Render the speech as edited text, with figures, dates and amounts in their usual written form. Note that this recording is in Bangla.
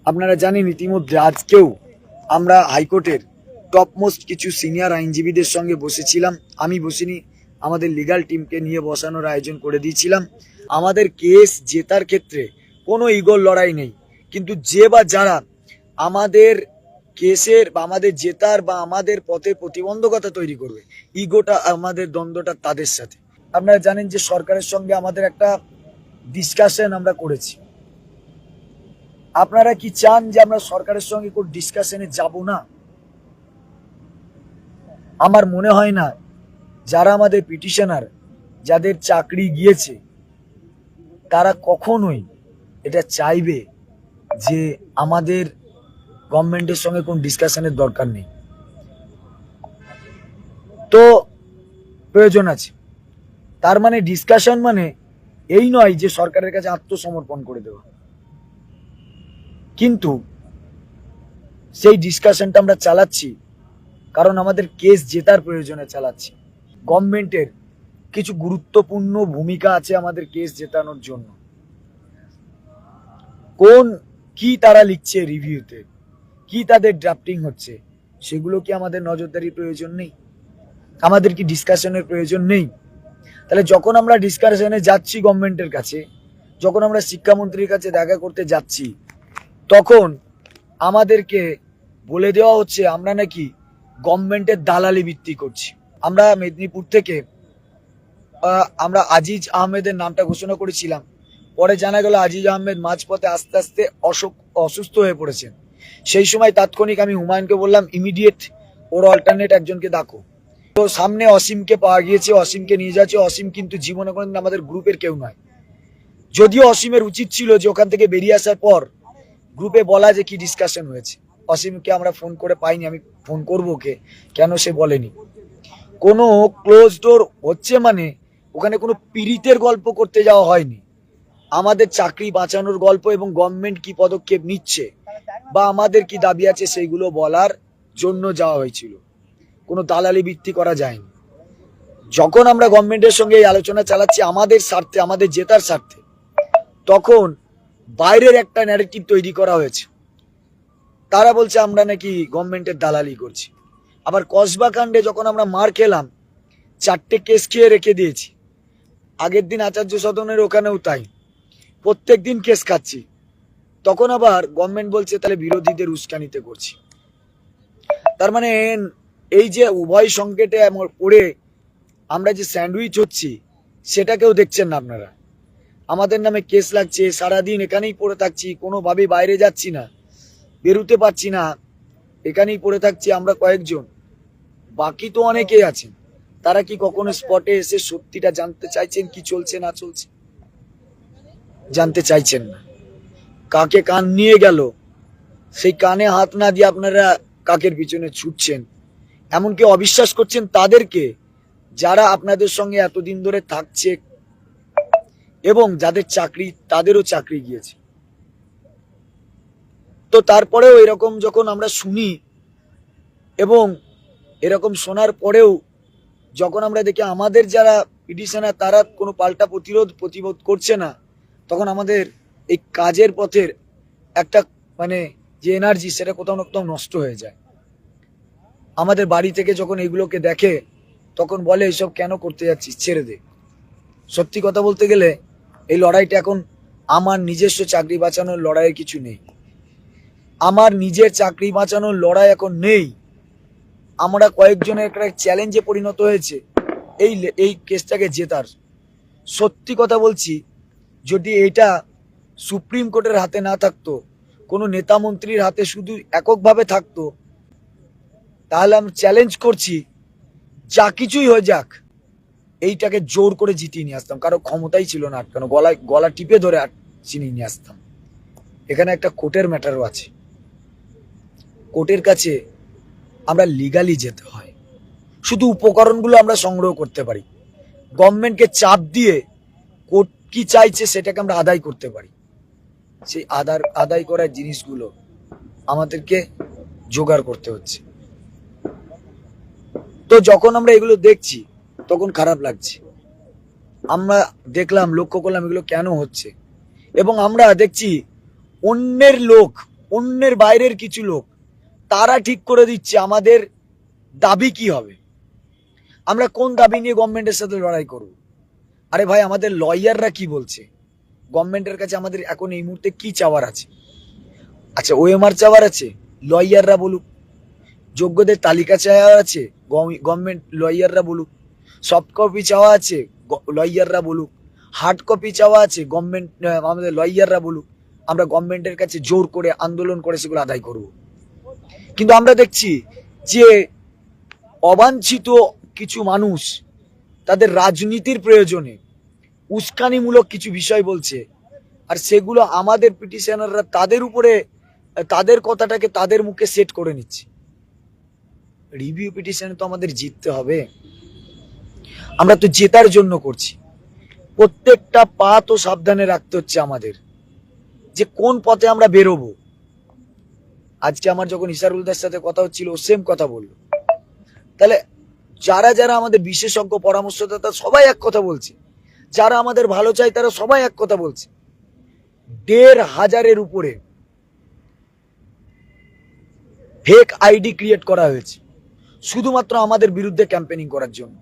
আপনারা জানেন ইতিমধ্যে আজকেও আমরা হাইকোর্টের টপমোস্ট কিছু সিনিয়র আইনজীবীদের সঙ্গে বসেছিলাম। আমি বসিনি, আমাদের লিগ্যাল টিমকে নিয়ে বসানোর আয়োজন করে দিয়েছিলাম। আমাদের কেস জেতার ক্ষেত্রে কোনো ইগোর লড়াই নেই, কিন্তু যে বা যারা আমাদের কেসের বা আমাদের জেতার বা আমাদের পথে প্রতিবন্ধকতা তৈরি করবে, ইগোটা আমাদের দ্বন্দ্বটা তাদের সাথে। আপনারা জানেন যে সরকারের সঙ্গে আমাদের একটা ডিসকাশন আমরা করেছি। আপনারা কি চান যে আমরা সরকারের সঙ্গে কোনো ডিসকাশনে যাব না? আমার মনে হয় না যারা আমাদের পিটিশনার, যাদের চাকরি গিয়েছে, তারা কখনোই এটা চাইবে যে আমাদের গভর্নমেন্টের সঙ্গে কোনো ডিসকাশনের দরকার নেই। তো প্রয়োজন আছে। তার মানে ডিসকাশন মানে এই নয় যে সরকারের কাছে আত্মসমর্পণ করে দেওয়া, কিন্তু সেই ডিসকাশনটা আমরা চালাচ্ছি কারণ আমাদের কেস জেতার প্রয়োজনে চালাচ্ছি। গভর্নমেন্টের কিছু গুরুত্বপূর্ণ ভূমিকা আছে আমাদের কেস জেতানোর জন্য। কোন কি তারা লিখছে রিভিউতে, কি তাদের ড্রাফটিং হচ্ছে, সেগুলো কি আমাদের নজরদারির প্রয়োজন নেই? আমাদের কি ডিসকাশনের প্রয়োজন নেই? তাহলে যখন আমরা ডিসকাশনে যাচ্ছি গভর্নমেন্টের কাছে, যখন আমরা শিক্ষামন্ত্রীর কাছে দেখা করতে যাচ্ছি, তখন আমাদেরকে বলে দেওয়া হচ্ছে আমরা নাকি গভর্নমেন্টের দালালি বৃত্তি করছি। আমরা মেদিনীপুর থেকে আমরা আজিজ আহমেদের নামটা ঘোষণা করেছিলাম। পরে জানা গেল আজিজ আহমেদ মাঝপথে আস্তে আস্তে অসুস্থ হয়ে পড়েছেন। সেই সময় তাৎক্ষণিক আমি হুমায়ুনকে বললাম ইমিডিয়েট ওর অল্টারনেট একজনকে ডাকো। তো সামনে অসীমকে পাওয়া গিয়েছে, অসীমকে নিয়ে যাচ্ছে। অসীম কিন্তু জীবনে কোনোদিন আমাদের গ্রুপের কেউ নয়। যদিও অসীমের উচিত ছিল যে ওখান থেকে বেরিয়ে আসার পর গ্রুপে বলা যে কি ডিসকাশন হয়েছে। অসীমকে আমরা ফোন করে পাইনি, আমি ফোন করবো ওকে, কেন সে বলেনি। কোনো ক্লোজ ডোর হচ্ছে মানে ওখানে কোনো পীড়িতের গল্প করতে যাওয়া হয়নি। আমাদের চাকরি বাঁচানোর গল্প এবং গভর্নমেন্ট কি পদক্ষেপ নিচ্ছে বা আমাদের কি দাবি আছে সেইগুলো বলার জন্য যাওয়া হয়েছিল। কোনো দালালি বৃত্তি করা যায়নি। যখন আমরা গভর্নমেন্টের সঙ্গে এই আলোচনা চালাচ্ছি আমাদের স্বার্থে, আমাদের জেতার স্বার্থে, তখন বাইরের একটা ন্যারেটিভ তৈরি করা হয়েছে। তারা বলছে আমরা নাকি গভর্নমেন্টের দালালি করছি। আবার কসবা কাণ্ডে যখন আমরা মার খেলাম, 4টে কেস খেয়ে রেখে দিয়েছি। আগের দিন আচার্য সদনের ওখানেও তাই, প্রত্যেক দিন কেস খাচ্ছি। তখন আবার গভর্নমেন্ট বলছে তাহলে বিরোধীদের উস্কানিতে করছি। তার মানে এই যে উভয় সংকেটে পড়ে আমরা যে স্যান্ডউইচ হচ্ছি, সেটাকেও দেখছেন না আপনারা। আমাদের নামে কেস লাগছে, সারাদিন এখানেই পড়ে থাকছি, কোনোভাবেই বাইরে যাচ্ছি না, বেরোতে পারছি না, এখানেই পড়ে থাকছি আমরা কয়েকজন। বাকি তো অনেকেই আছেন, তারা কি কখনো স্পটে এসে সত্যিটা জানতে চাইছেন কি চলছে না চলছে? জানতে চাইছেন না। কাকে কান নিয়ে গেল, সেই কানে হাত না দিয়ে আপনারা কাকের পিছনে ছুটছেন। এমনকি অবিশ্বাস করছেন তাদেরকে যারা আপনাদের সঙ্গে এতদিন ধরে থাকছে এবং যাদের চাকরি, তাদেরও চাকরি গিয়েছে। তো তারপরেও এরকম যখন আমরা শুনি এবং এরকম শোনার পরেও যখন আমরা দেখি আমাদের যারা পিটিশনার তারা কোনো পাল্টা প্রতিবোধ করছে না, তখন আমাদের এই কাজের পথের একটা মানে যে এনার্জি, সেটা কোথাও না কোথাও নষ্ট হয়ে যায়। আমাদের বাড়ি থেকে যখন এগুলোকে দেখে তখন বলে এইসব কেন করতে যাচ্ছিস, ছেড়ে দে। সত্যি কথা বলতে গেলে এই লড়াইটা এখন আমার নিজস্ব চাকরি বাঁচানোর লড়াইয়ের কিছু নেই। আমার নিজের চাকরি বাঁচানোর লড়াই এখন নেই। আমরা কয়েকজনের একটা চ্যালেঞ্জে পরিণত হয়েছে এই কেসটাকে জেতার। সত্যি কথা বলছি, যদি এটা সুপ্রিম কোর্টের হাতে না থাকতো, কোনো নেতা মন্ত্রীর হাতে শুধু এককভাবে থাকতো, তাহলে আমি চ্যালেঞ্জ করছি যা কিছুই হয়ে যাক এইটাকে জোর করে জিতিয়ে নিয়ে আসতাম। কারো ক্ষমতাই ছিল না আটকানো, গলা টিপে ধরে চিনিয়ে নিয়ে আসতাম। এখানে একটা কোর্টের ম্যাটারও আছে। কোর্টের কাছে আমরা লিগালি যেতে হয়, শুধু উপকরণগুলো আমরা সংগ্রহ করতে পারি। গভর্নমেন্টকে চাপ দিয়ে কোর্ট কি চাইছে সেটাকে আমরা আদায় করতে পারি। সেই আদায় করার জিনিসগুলো আমাদেরকে জোগাড় করতে হচ্ছে। তো যখন আমরা এগুলো দেখছি তখন খারাপ লাগছে। আমরা দেখলাম, লক্ষ্য করলাম এগুলো কেন হচ্ছে, এবং আমরা দেখছি অন্যের লোক, অন্যের বাইরের কিছু লোক, তারা ঠিক করে দিচ্ছে আমাদের দাবি কি হবে, আমরা কোন দাবি নিয়ে গভর্নমেন্টের সাথে লড়াই করব। আরে ভাই, আমাদের লয়াররা কি বলছে, গভর্নমেন্টের কাছে আমাদের এখন এই মুহূর্তে কি চাওয়ার আছে? আচ্ছা, ওএমআর চাওয়ার আছে, লয়াররা বলুক। যোগ্যদের তালিকা চাওয়া আছে, গভর্নমেন্ট লয়াররা বলুক। সফট কপি চাওয়া আছে, লয়াররা বলুক। হার্ড কপি চাওয়া আছে, গভর্নমেন্ট আমাদের লয়াররা বলুক। আমরা গভর্নমেন্টের কাছে জোর করে আন্দোলন করে সেগুলো আদায় করব। কিন্তু আমরা দেখছি যে অবাঞ্ছিত কিছু মানুষ তাদের রাজনীতির প্রয়োজনে উস্কানিমূলক কিছু বিষয় বলছে, আর সেগুলো আমাদের পিটিশনাররা তাদের উপরে তাদের কথাটাকে তাদের মুখে সেট করে নিচ্ছে। রিভিউ পিটিশনে তো আমাদের জিততে হবে, আমরা তো জেতার জন্য করছি। প্রত্যেকটা পা তো সাবধানে রাখতে হচ্ছে আমাদের, যে কোন পথে আমরা বেরোবো। আজকে আমার যখন ইসারুলদার সাথে কথা হচ্ছিল, সেম কথা বললো। তাহলে যারা যারা আমাদের বিশেষজ্ঞ পরামর্শদাতা সবাই এক কথা বলছে, যারা আমাদের ভালো চায় তারা সবাই এক কথা বলছে। ১,৫০০-এর উপরে ফেক আইডি ক্রিয়েট করা হয়েছে শুধুমাত্র আমাদের বিরুদ্ধে ক্যাম্পেনিং করার জন্য।